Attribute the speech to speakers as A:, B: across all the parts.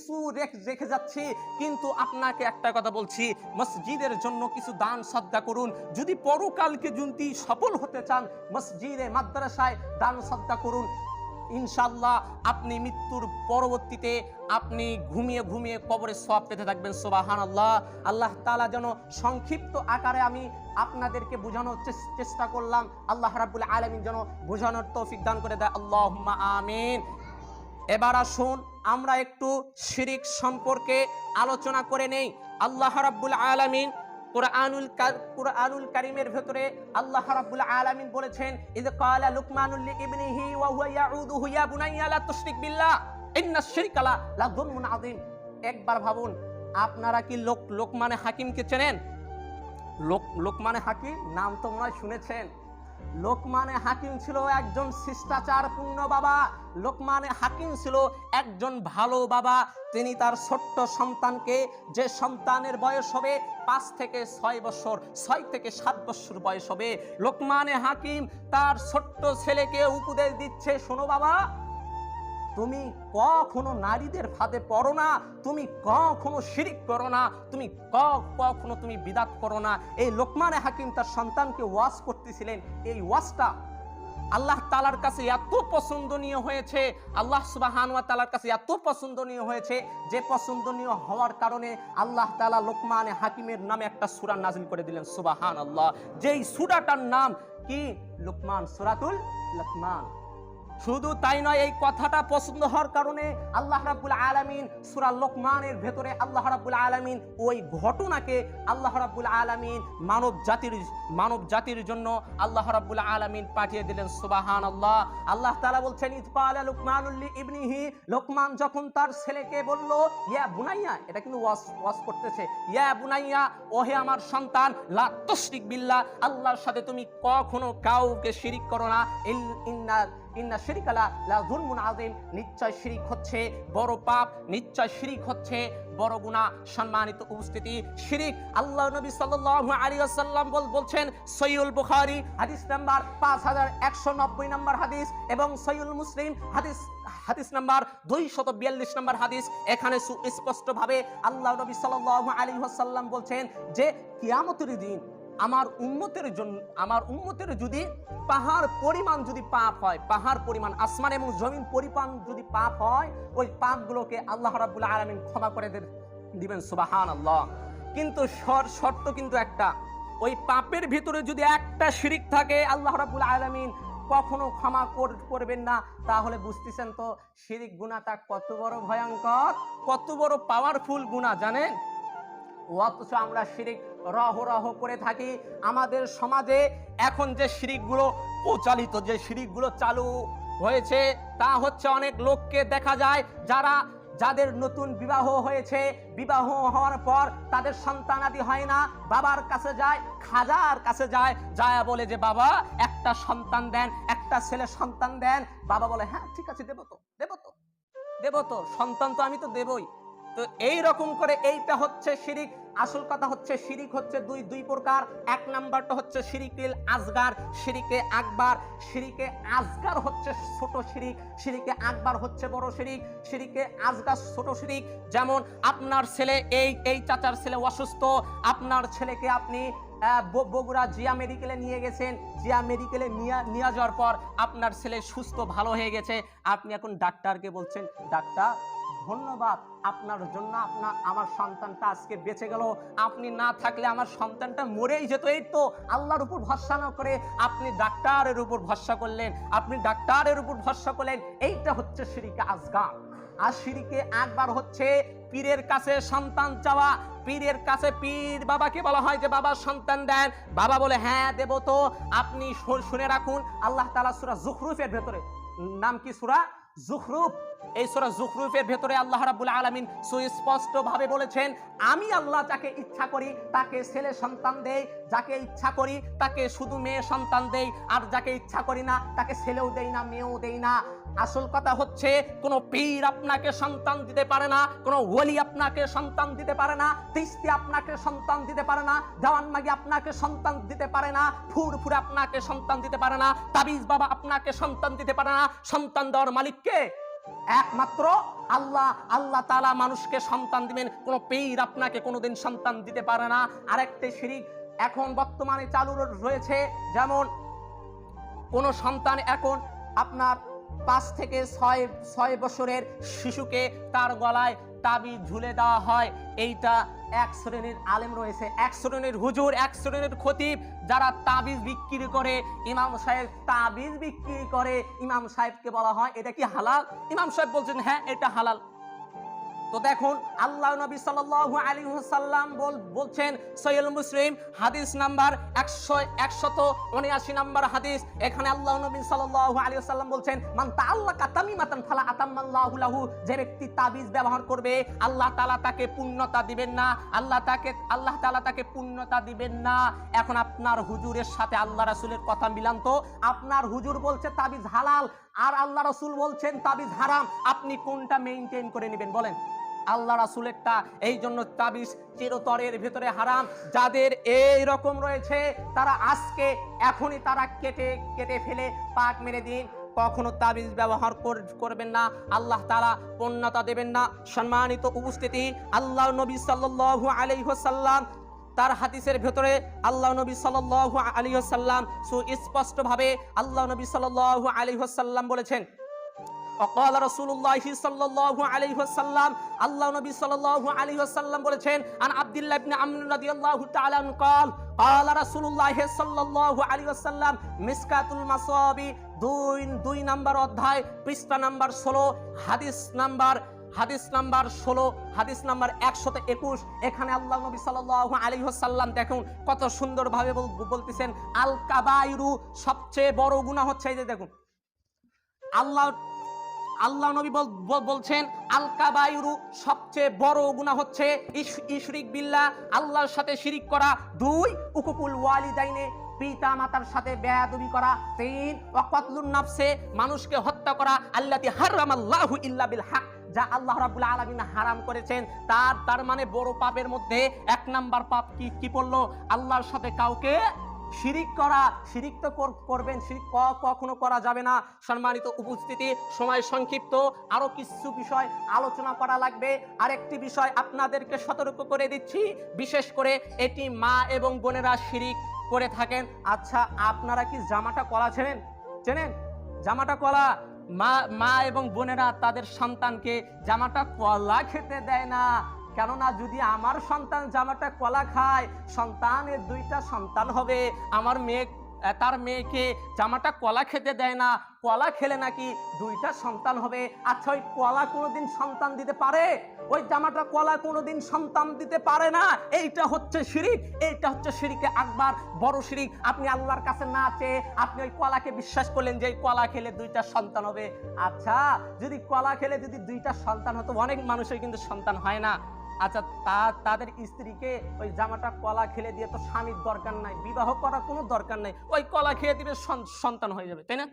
A: কিছু রেখে যাচ্ছি, কিন্তু আপনাকে একটা কথা বলছি, মসজিদের জন্য কিছু দান সদকা করুন। যদি পরকালকে যদি সফল হতে চান, মসজিদে মাদ্রাসায় দান সদকা করুন। ইনশাআল্লাহ আপনি মৃত্যুর পরবর্তীতে আপনি ঘুমিয়ে ঘুমিয়ে কবরে সওয়াব পেতে থাকবেন। সুবহানাল্লাহ। আল্লাহ তাআলা যেন সংক্ষিপ্ত আকারে আমি আপনাদেরকে বোঝানোর চেষ্টা করলাম, আল্লাহ রাব্বুল আলামিন যেন বোঝানোর তৌফিক দান করে দেয়। আল্লাহুম্মা আমিন। এবার আসুন আমরা একটু শিরিক সম্পর্কে আলোচনা করে নেই। আল্লাহ রাব্বুল আলামিন কুরআনুল কারীমের ভিতরে আল্লাহ রাব্বুল আলামিন বলেছেন, ইয ক্বালা লুকমানুল লিইবনিহি ওয়া হুয়া ইয়াউদুহু ইয়া বুনাইয়া লা তুশরিক বিল্লাহ ইন্নাশ শিরকা লাযুলমুন আযীম। একবার ভাবুন, আপনারা কি লোকমানে হাকিমকে চেনেন? লোকমানে হাকিম নাম তো মনে হয় শুনেছেন। লোকমানে হাকিম ছিল একজন শিষ্টাচারপূর্ণ বাবা। লোকমানে হাকিম ছিল একজন ভালো বাবা। তিনি তার ছোট্ট সন্তানকে, যে সন্তানের বয়স হবে 5 থেকে 6 বছর, 6 থেকে 7 বছর বয়স হবে, লোকমানে হাকিম তার ছোট্ট ছেলেকে উপদেশ দিচ্ছে, শোনো বাবা, তুমি কখনো নারীদের ফাঁদে পড়ো না, তুমি কখনো শিরিক করো না, তুমি কখনো তুমি বিদআত করো না। এই লোকমানে হাকিম তার সন্তানকে ওয়াজ করতেছিলেন। এই ওয়াজটা আল্লাহ তাআলার কাছে এত পছন্দনীয় হয়েছে, আল্লাহ সুবহানাহু ওয়া তাআলার কাছে এত পছন্দনীয় হয়েছে, যে পছন্দনীয় হওয়ার কারণে আল্লাহ তাআলা লোকমানে হাকিমের নামে একটা সূরা নাযিল করে দিলেন। সুবহানাল্লাহ। যেই সূরাটার নাম কি? লোকমান, সূরাতুল লোকমান। শুধু তাই নয়, এই কথাটা পছন্দ হওয়ার কারণে আল্লাহ রাব্বুল আলামিন সূরা লোকমানের ভেতরে আল্লাহ রাব্বুল আলামিন ওই ঘটনাকে আল্লাহ রাব্বুল আলামিন মানব জাতির জন্য আল্লাহ রাব্বুল আলামিন পাঠিয়ে দিলেন। সুবহানাল্লাহ। আল্লাহ তাআলা বলছেন, ইয ক্বালা লুকমানুল লিইবনিহি, লোকমান যখন তার ছেলেকে বলল, ইয়া বুনাইয়া, এটা কিন্তু ওয়াজ করতেছে, ইয়া বুনাইয়া, ওহে আমার সন্তান, লা তুশরিক বিল্লাহ, আল্লাহর সাথে তুমি কখনো কাউকে শিরিক করো না, ইন্না শিরকা লাযুলমুন আযীম, নিশ্চয় শিরিক হচ্ছে বড় পাপ, নিশ্চয় শিরিক হচ্ছে বড় গুনাহ। সম্মানিত উপস্থিতি, শিরিক আল্লাহ নবী সাল্লাল্লাহু আলাইহি ওয়াসাল্লাম বলছেন, সহিহুল বুখারী হাদিস নাম্বার 5190 নম্বর হাদিস এবং সহিহুল মুসলিম হাদিস নাম্বার 242 নম্বর হাদিস, এখানে সুস্পষ্টভাবে আল্লাহ নবী সাল্লাল্লাহু আলাইহি ওয়াসাল্লাম বলছেন যে কিয়ামতের দিন আমার উম্মতের যদি পাহাড় পরিমাণ যদি পাপ হয়, পাহাড় পরিমাণ, আসমান এবং জমিন পরিমাণ যদি পাপ হয়, ওই পাপগুলোকে আল্লাহ রাব্বুল আলামিন ক্ষমা করে দিবেন। সুবহানাল্লাহ। কিন্তু শর্ত কিন্তু একটা, ওই পাপের ভিতরে যদি একটা শিরিক থাকে, আল্লাহ রাব্বুল আলামিন কখনো ক্ষমা করবেন না। তাহলে বুঝতেছেন তো শিরিক গুনাহটা কত বড় ভয়ঙ্কর, কত বড় পাওয়ারফুল গুনাহ জানেন? অথচ আমরা শিরিক রহ করে থাকি। আমাদের সমাজে এখন যে শিরিকগুলো প্রচলিত, যে শিরিকগুলো চালু হয়েছে, তা হচ্ছে অনেক লোককে দেখা যায় যাদের নতুন বিবাহ হয়েছে, বিবাহ হওয়ার পর তাদের সন্তানাদি হয় না, বাবার কাছে যায়, খাজার কাছে যায়, বলে যে বাবা একটা সন্তান দেন, একটা ছেলে সন্তান দেন। বাবা বলে হ্যাঁ ঠিক আছে, দেব তো সন্তান তো আমি তো দেবই। তো এই রকম করে এইটা হচ্ছে শিরিক। আসল কথা হচ্ছে শিরিক হচ্ছে দুই প্রকার। এক নাম্বারটা হচ্ছে শিরিকুল আসগার, শিরিকে আকবার। শিরিকে আসগার হচ্ছে ছোট শিরিক, শিরিকে আকবার হচ্ছে বড় শিরিক। শিরিকে আসগার ছোট শিরিক, যেমন আপনার ছেলে, এই চাচার ছেলে অসুস্থ, আপনার ছেলেকে আপনি বগুড়া জিয়া মেডিকেলে নিয়ে গেছেন, জিয়া মেডিকেলে নিয়ে যাওয়ার পর আপনার ছেলে সুস্থ ভালো হয়ে গেছে, আপনি এখন ডাক্তারকে বলছেন, ডাক্তার ধন্যবাদ, আপনার জন্য আমার সন্তানটা আজকে বেঁচে গেল, আপনি না থাকলে আমার সন্তানটা মরেই যেত। এই তো আল্লাহর উপর ভরসা না করে আপনি ডাক্তারের উপর ভরসা করলেন, এইটা হচ্ছে শিরিকে আসগার। আর শিরিকে আকবার হচ্ছে পীরের কাছে সন্তান চাওয়া। পীরের কাছে পীর বাবাকে বলা হয় যে বাবা সন্তান দেন, বাবা বলে হ্যাঁ দেব তো। আপনি শুনে রাখুন, আল্লাহ তাআলা সূরা যুখরুফের ভেতরে, নাম কি? সূরা যুখরুফ। এই সূরা যুখরুফের ভেতরে আল্লাহ রাব্বুল আলামিন সুস্পষ্ট ভাবে বলেছেন, আমি আল্লাহ যাকে ইচ্ছা করি তাকে ছেলে সন্তান দেই, যাকে ইচ্ছা করি তাকে শুধু মেয়ে সন্তান দেই, আর যাকে ইচ্ছা করি না তাকে ছেলেও দেই না, মেয়েও দেই না। আসল কথা হচ্ছে কোনো পীর আপনাকে সন্তান দিতে পারে না, কোনো ওলি আপনাকে সন্তান দিতে পারে না, তিস্তি আপনাকে সন্তান দিতে পারে না, দেওয়ান মাগি আপনাকে সন্তান দিতে পারে না, ফুরফুরে আপনাকে সন্তান দিতে পারে না, তাবিজ বাবা আপনাকে সন্তান দিতে পারে না। সন্তান দেওয়ার মালিক কে? একমাত্র আল্লাহ। আল্লাহ তাআলা মানুষকে সন্তান দিবেন, কোন পীর আপনাকে কোনোদিন সন্তান দিতে পারে না। আরেকটি শিরক এখন বর্তমানে চালু রয়েছে, যেমন কোন সন্তান এখন আপনার 5 থেকে 6 বছরের শিশুকে তার গলায় তাবিজ ঝুলে দেওয়া হয়। এইটা এক শ্রেণীর আলেম রয়েছে, এক শ্রেণীর হুজুর, এক শ্রেণীর খতিব, যারা তাবিজ বিক্রি করে, ইমাম সাহেব তাবিজ বিক্রি করে। ইমাম সাহেবকে বলা হয় এটা কি হালাল? ইমাম সাহেব বলছেন হ্যাঁ এটা হালাল। তো দেখুন আল্লাহ নবী সাল্লাল্লাহু আলাইহি ওয়াসাল্লাম বলছেন, সহিহ মুসলিম হাদিস নাম্বার 179 নাম্বার হাদিস, এখানে আল্লাহ নবী সাল্লাল্লাহু আলাইহি ওয়াসাল্লাম বলছেন, মান তাআল্লাকা তামিমাতান ফালা আতাম্মাল্লাহু লাহু, যে ব্যক্তি তাবিজ ব্যবহার করবে আল্লাহ তাআলা তাকে পূর্ণতা দিবেন না, আল্লাহ তাআলা তাকে পূর্ণতা দিবেন না। এখন আপনার হুজুরের সাথে আল্লাহ রাসূলের কথা মিলান তো। আপনার হুজুর বলছে তাবিজ হালাল, আর আল্লাহ রাসূল বলছেন তাবিজ হারাম, আপনি কোনটা মেইনটেইন করে নেবেন বলেন? আল্লাহ রাসূলেরটা। এই জন্য তাবিজ চিরতরের ভেতরে হারাম। যাদের এই রকম রয়েছে তারা আজকে এখনই তারা কেটে ফেলে পাক মেরে দিন, কখনো তাবিজ ব্যবহার করবেন না, আল্লাহ তাআলা পূর্ণতা দেবেন না। সম্মানিত উপস্থিতি, আল্লাহ নবী সাল্লাল্লাহু আলাইহি ওয়াসাল্লাম তার হাদিসের ভেতরে আল্লাহ নবী সাল্লাল্লাহু আলাইহি ওয়াসাল্লাম সুস্পষ্ট ভাবে আল্লাহ নবী সাল্লাল্লাহু আলাইহি ওয়াসাল্লাম বলেছেন, وقال رسول الله صلى الله عليه وسلم, আল্লাহ নবী সাল্লাল্লাহু আলাইহি ওয়াসাল্লাম বলেছেন, আন আব্দুল্লাহ ইবনে আমর রাদিয়াল্লাহু তাআলা আনহু قال قال رسول الله صلى الله عليه وسلم মিসকাতুল মাসাবি 2 নম্বর অধ্যায় পৃষ্ঠা নাম্বার 16 হাদিস নাম্বার 16 হাদিস নাম্বার 121, এখানে আল্লাহ নবী সাল্লাল্লাহু আলাইহি ওয়াসাল্লাম দেখুন কত সুন্দর ভাবে বলতেছেন, আল কাবাইরু, সবচেয়ে বড় গুনাহ হচ্ছে, এই যে দেখুন আল্লাহ নবী বলছেন আল কাবাইরু, সবচেয়ে বড় গুনাহ হচ্ছে ইশরিক বিল্লাহ, আল্লাহর সাথে শিরিক করা। 2 উকুকুল ওয়ালিদাইনে, পিতা মাতার সাথে বেয়াদবি করা। 3 ওয়াকাতলুন নাফসে, মানুষকে হত্যা করা, আল্লাতি হারামাল্লাহু ইল্লা বিল হক, যা আল্লাহ রাব্বুল আলামিন হারাম করেছেন। তার মানে বড় পাপের মধ্যে 1 নাম্বার পাপ কি পড়লো? আল্লাহর সাথে কাউকে শিরিক করা। শিরিক তো করবেন, শিরিক কখনো করা যাবে না। সম্মানিত উপস্থিতি, সময় সংক্ষিপ্ত, আরো কিছু বিষয় আলোচনা করা লাগবে। আরেকটি বিষয় আপনাদেরকে সতর্ক করে দিচ্ছি, বিশেষ করে এটি মা এবং বোনেরা শিরিক করে থাকেন। আচ্ছা, আপনারা কি জামাটা কলা চেনেন? জামাটা কলা, মা এবং বোনেরা তাদের সন্তানকে জামাটা কলা খেতে দেয় না। কেননা যদি আমার সন্তান জামাটা কলা খায়, সন্তানের 2টা সন্তান হবে, আমার তার মেয়েকে জামাটা কলা খেতে দেয় না, কলা খেলে নাকি 2টা সন্তান হবে। আচ্ছা, ওই কলা কোনোদিন সন্তান দিতে পারে? ওই জামাটা কলা কোনোদিন সন্তান দিতে পারে না। এইটা হচ্ছে শিরিক, এইটা হচ্ছে শিরিকে আকবার, বড় শিরিক। আপনি আল্লাহর কাছে না চেয়ে আপনি ওই কলাকে বিশ্বাস করলেন যে এই কলা খেলে 2টা সন্তান হবে। আচ্ছা, যদি কলা খেলে যদি 2টা সন্তান হতো, অনেক মানুষের কিন্তু সন্তান হয় না। আচ্ছা, তাদের স্ত্রীকে ওই জামাটা কলা খেলে দিয়ে তো স্বামীর দরকার নাই, বিবাহ করার কোনো দরকার নাই, ওই কলা খেয়ে দিবে সন্তান হয়ে যাবে, তাই না?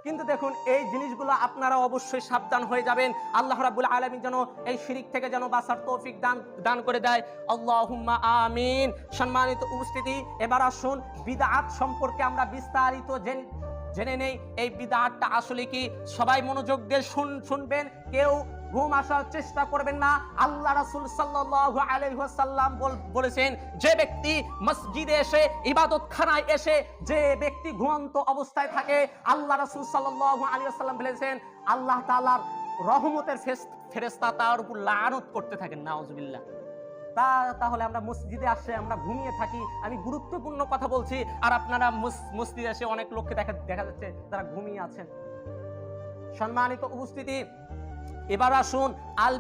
A: কিন্তু দেখুন, এই জিনিসগুলো আপনারা অবশ্যই সাবধান হয়ে যাবেন। আল্লাহ রাব্বুল আলামিন যেন এই শিরিক থেকে যেন বাঁচার তৌফিক দান করে দেয়, আল্লাহুম্মা আমিন। সম্মানিত উপস্থিতি, এবার আসুন বিদআত সম্পর্কে আমরা বিস্তারিত জেনে নেই। এই বিদআতটা আসলে কি? সবাই মনোযোগ দিয়ে শুনবেন, কেউ ঘুম আসার চেষ্টা করবেন না। আল্লাহ রাসূল সাল্লাল্লাহু আলাইহি ওয়াসাল্লাম বলেছেন, যে ব্যক্তি মসজিদে এসে, ইবাদতখানায় এসে যে ব্যক্তি ঘুমন্ত অবস্থায় থাকে, আল্লাহ রাসূল সাল্লাল্লাহু আলাইহি ওয়াসাল্লাম বলেছেন আল্লাহ তাআলার রহমতের ফেরেশতা তার উপর লানত করতে থাকেন, নাউজুবিল্লাহ। তাহলে আমরা মসজিদে আসে আমরা ঘুমিয়ে থাকি, আমি গুরুত্বপূর্ণ কথা বলছি, আর আপনারা মসজিদে এসে অনেক লোককে দেখা যাচ্ছে তারা ঘুমিয়ে আছেন। সম্মানিত উপস্থিতি, এবার আসুন আল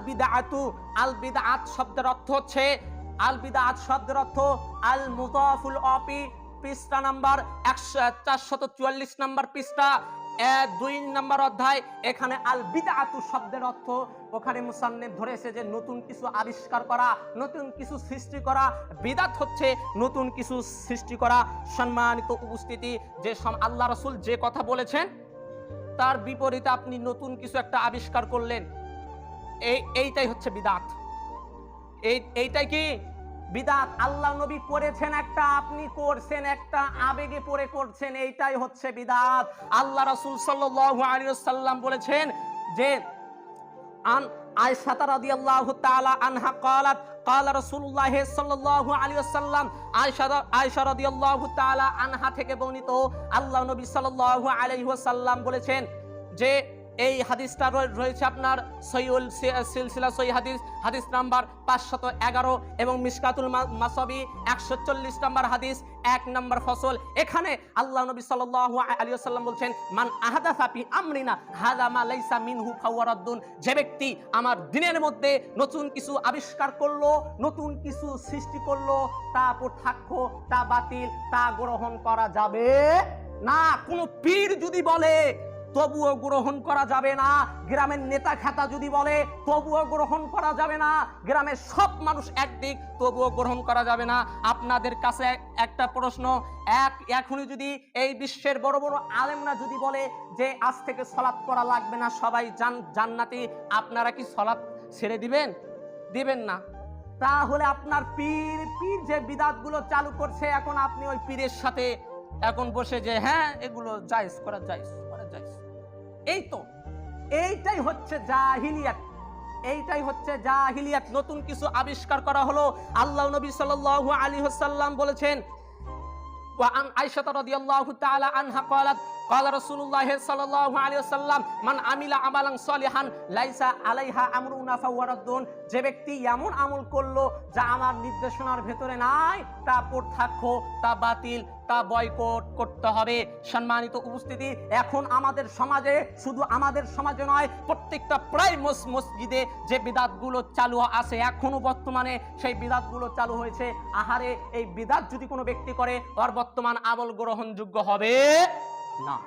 A: বিদআত শব্দের অর্থ হচ্ছে, আল মুদাফুল অপি, পৃষ্ঠা নাম্বার 444 নম্বর পৃষ্ঠা, 2 নম্বর অধ্যায়। এখানে আল বিদআতু শব্দের অর্থ, ওখানে মুসান্নিফ ধরেছে যে নতুন কিছু আবিষ্কার করা, নতুন কিছু সৃষ্টি করা। বিদআত হচ্ছে নতুন কিছু সৃষ্টি করা। সম্মানিত উপস্থিতি, যে আল্লাহ রাসূল যে কথা বলেছেন তার বিপরীতে আপনি নতুন কিছু একটা আবিষ্কার করলেন, এইটাই হচ্ছে বিদআত। এইটাই কি বিদআত? আল্লাহ নবী করেছেন একটা, আপনি করছেন একটা, আবেগে পড়ে করছেন, এইটাই হচ্ছে বিদআত। আল্লাহ রাসূল সাল্লাল্লাহু আলাইহি ওয়াসাল্লাম বলেছেন, যে আন আয়েশা রাদিয়াল্লাহু তাআলা আনহা قالت قال رسول الله صلى الله عليه وسلم আয়েশা রাদিয়াল্লাহু তাআলা আনহা থেকে বর্ণিত আল্লাহ নবী সাল্লাল্লাহু আলাইহি ওয়াসাল্লাম বলেছেন যে এই হাদিসটা রয়েছে আপনার সহিহুল সিলসিলা সহিহ হাদিস নাম্বার 511 এবং মিশকাতুল মাসাবি 140 নম্বর হাদিস 1 নম্বর ফসল। এখানে আল্লাহ নবী সাল্লাল্লাহু আলাইহি ওয়াসাল্লাম বলছেন মান আহাদাসা ফি আমরিনা হাযা মা লাইসা মিনহু ফাওয়ারাদ্দুন, যে ব্যক্তি আমার দ্বীনের মধ্যে নতুন কিছু আবিষ্কার করলো, নতুন কিছু সৃষ্টি করলো, তা প্রত্যাখ্য, তা বাতিল, তা গ্রহণ করা যাবে না। কোন পীর যদি বলে তবুও গ্রহণ করা যাবে না, গ্রামের নেতা খেতা যদি বলে তবুও গ্রহণ করা যাবে না, গ্রামের সব মানুষ একদিক তবুও গ্রহণ করা যাবে না। আপনাদের কাছে একটা প্রশ্ন, এখনই যদি এই বিশ্বের বড় বড় আলেমরা যদি বলে যে আজ থেকে সালাত করা লাগবে না, সবাই জান্নাতি, আপনারা কি সালাত ছেড়ে দিবেন? দিবেন না। তাহলে আপনার পীর যে বিদআতগুলো চালু করছে, এখন আপনি ওই পীরের সাথে এখন বসে যে হ্যাঁ এগুলো জায়েজ করা জায়েজ। এই তো এইটাই হচ্ছে জাহিলিয়াত, এইটাই হচ্ছে জাহিলিয়াত। নতুন কিছু আবিষ্কার করা হলো। আল্লাহ নবী সাল্লাল্লাহু আলাইহি ওয়াসাল্লাম বলেছেন ওয়া আন আয়েশা রাদিয়াল্লাহু তাআলা আনহা قالت قال رسول الله صلى الله عليه وسلم من عمل عملا صالحا ليس عليها امرنا فهو رد, যে ব্যক্তি এমন আমল করলো যা আমার নির্দেশনার ভেতরে নাই, তা প্রত্যাখ্য, তা বাতিল, তা বয়কট করতে হবে। সম্মানিত উপস্থিতি, এখন আমাদের সমাজে, শুধু আমাদের সমাজে নয়, প্রত্যেকটা প্রায় মসজিদে যে বিদআতগুলো চালু আছে, এখনো বর্তমানে সেই বিদআতগুলো চালু হয়েছে। আহারে, এই বিদআত যদি কোনো ব্যক্তি করে, ওর বর্তমান আমল গ্রহণযোগ্য হবে না।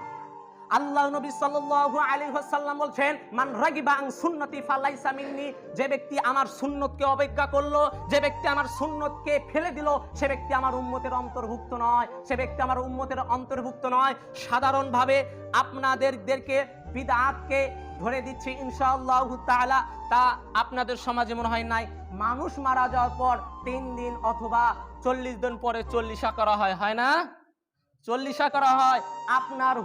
A: আল্লাহ নবী সাল্লাল্লাহু আলাইহি ওয়াসাল্লাম বলছেন মান রাগিবা আন সুন্নতি ফালাইসা মিন্নি, যে ব্যক্তি আমার সুন্নতকে অবজ্ঞা করলো, যে ব্যক্তি আমার সুন্নতকে ফেলে দিল, সে ব্যক্তি আমার উম্মতের অন্তর্ভুক্ত নয়, সে ব্যক্তি আমার উম্মতের অন্তর্ভুক্ত নয়। সাধারণভাবে আপনাদেরকে বিদআতকে ধরে দিচ্ছি ইনশাআল্লাহ তাআলা, তা আপনাদের সমাজে মনে হয় নাই। মানুষ মারা যাওয়ার পর 3 দিন অথবা 40 দিন পরে চল্লিশা করা হয়, হয় না? চল্লিশা করা হয়। আপনার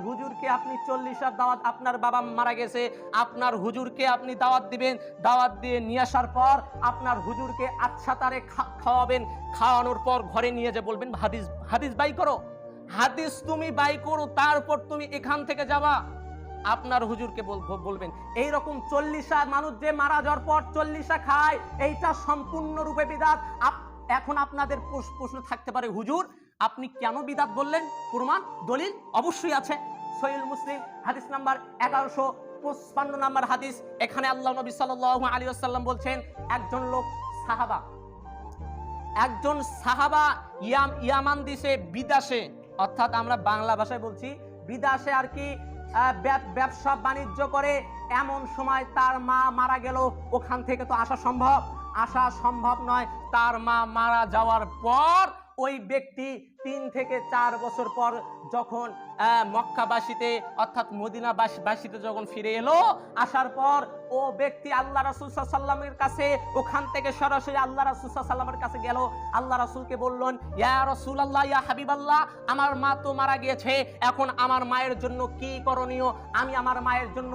A: হুজুরকে আপনি চল্লিশার দাওয়াত, আপনার বাবা মারা গেছে, আপনার হুজুরকে আপনি দাওয়াত দিবেন, দাওয়াত দিয়ে নিয়ে আসার পর আপনার হুজুরকে আচ্ছা তারে খাওয়াবেন, খাওয়ানোর পর ঘরে নিয়ে যে বলবেন হাদিস বাই করো, হাদিস তুমি বাই করো, তারপর তুমি এখান থেকে যাবা, আপনার হুজুরকে বলবেন। এইরকম চল্লিশা মানুষ যে মারা যাওয়ার পর চল্লিশা খায়, এইটা সম্পূর্ণরূপে বিদআত। এখন আপনাদের প্রশ্ন থাকতে পারে, হুজুর আপনি কেন বিদআত বললেন? প্রমাণ দলিল অবশ্যই আছে। সহিহ মুসলিম হাদিস নাম্বার 1155 নম্বর হাদিস। এখানে আল্লাহ নবী সাল্লাল্লাহু আলাইহি ওয়াসাল্লাম বলছেন, একজন সাহাবা ইয়ামান দেশে বিদেশে, অর্থাৎ আমরা বাংলা ভাষায় বলছি বিদেশে আর কি, ব্যবসা বাণিজ্য করে। এমন সময় তার মা মারা গেল, ওখান থেকে তো আসা সম্ভব নয়। তার মা মারা যাওয়ার পর ওই ব্যক্তি 3 থেকে 4 বছর পর যখন মক্কাবাসীতে অর্থাৎ মদিনাবাসীতে যখন ফিরে এলো, আসার পর ও ব্যক্তি আল্লাহ রাসূল সাল্লাল্লাহু আলাইহি ওয়াসাল্লামের কাছে, ওখান থেকে সরাসরি আল্লাহ রাসূল সাল্লাল্লাহু আলাইহি ওয়াসাল্লামের কাছে গেল। আল্লাহ রাসূলকে বললেন, ইয়া রাসূলুল্লাহ, ইয়া হাবিবাল্লাহ, আমার মা তো মারা গিয়েছে, এখন আমার মায়ের জন্য কি করণীয়, আমি আমার মায়ের জন্য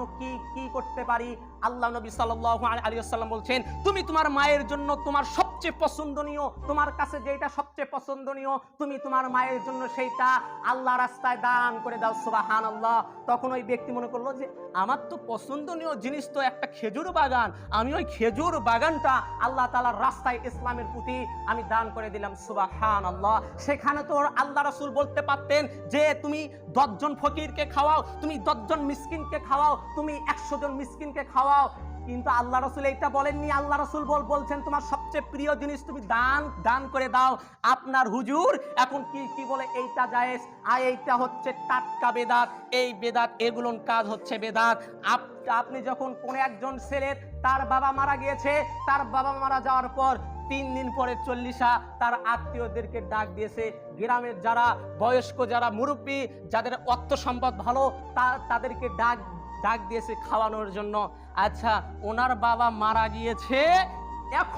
A: কি করতে পারি? আল্লাহ নবী সাল্লাল্লাহু আলাইহি ওয়াসাল্লাম বলছেন, তুমি তোমার মায়ের জন্য তোমার সবচেয়ে পছন্দনীয়, তোমার কাছে যেটা সবচেয়ে পছন্দনীয়, তুমি তোমার মায়ের জন্য সেইটা আল্লাহ রাস্তায় দান করে দাও। সুবহানাল্লাহ। তখন ওই ব্যক্তি মনে করলো যে আমার তো পছন্দনীয় জিনিস তো একটা খেজুর বাগান, আমি ওই খেজুর বাগানটা আল্লাহ তাআলার রাস্তায় ইসলামের প্রতি আমি দান করে দিলাম। সুবহানাল্লাহ। সেখানে তো আল্লাহ রাসূল বলতে পারতেন যে তুমি 10 জন ফকিরকে খাওয়াও, তুমি 10 জন মিসকিনকে খাওয়াও, তুমি 100 জন মিসকিনকে খাওয়াও, কিন্তু আল্লাহ রাসূল এইটা বলেননি। আল্লাহ রাসূল বলছেন তোমার সবচেয়ে প্রিয় জিনিস তুমি দান করে দাও। আপনার হুজুর এখন কি বলে এইটা জায়েজ, আর এইটা হচ্ছে টাটকা বেদাত, এই বেদাত, এগুলোর কাজ হচ্ছে বেদাত। আপনি যখন কোনো একজন ছেলের তার বাবা মারা গিয়েছে, তার বাবা মারা যাওয়ার পর 3 দিন পরে চল্লিশা তার আত্মীয়দেরকে ডাক দিয়েছে, গ্রামের যারা বয়স্ক, যারা মুরব্বী, যাদের অর্থ সম্পদ ভালো, তাদেরকে ডাক দিয়েছে খাওয়ানোর জন্য। আচ্ছা, ওনার বাবা মারা গিয়েছে, এখন